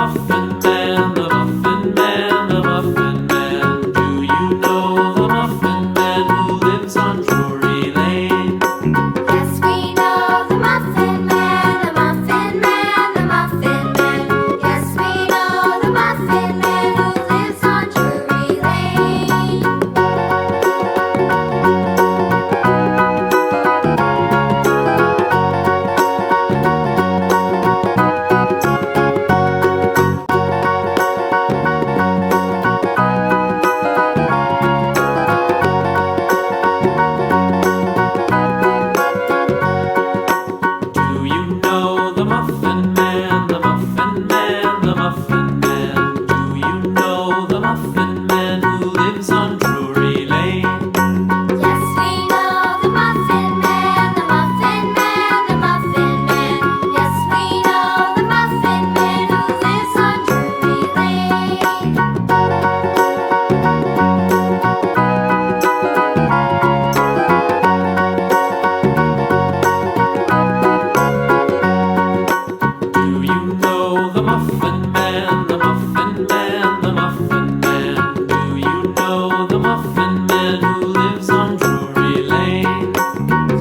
Muffin Man, the Muffin Man, the Muffin Man. Do you know the Muffin Man who lives on Drury Lane? Yes, we know the Muffin Man, the Muffin Man, the Muffin Man. Yes, we know the Muffin Man who lives on Drury Lane. Do you know the Muffin Man, the Muffin Man, the Muffin Man? Do you know the Muffin Man who lives on Drury Lane? Yes, we know the Muffin Man, the Muffin Man, the Muffin Man. Yes, we know the Muffin Man who lives on Drury Lane. Do you know the Muffin Man, the Muffin Man, the Muffin Man? Do you know the Muffin Man who lives on Drury Lane?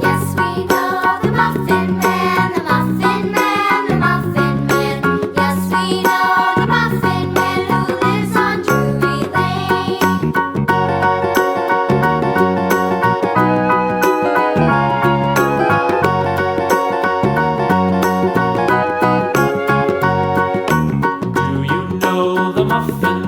Yes, we know the Muffin Man, the Muffin Man, the Muffin Man. Yes, we know the Muffin Man who lives on Drury Lane. Do you know the Muffin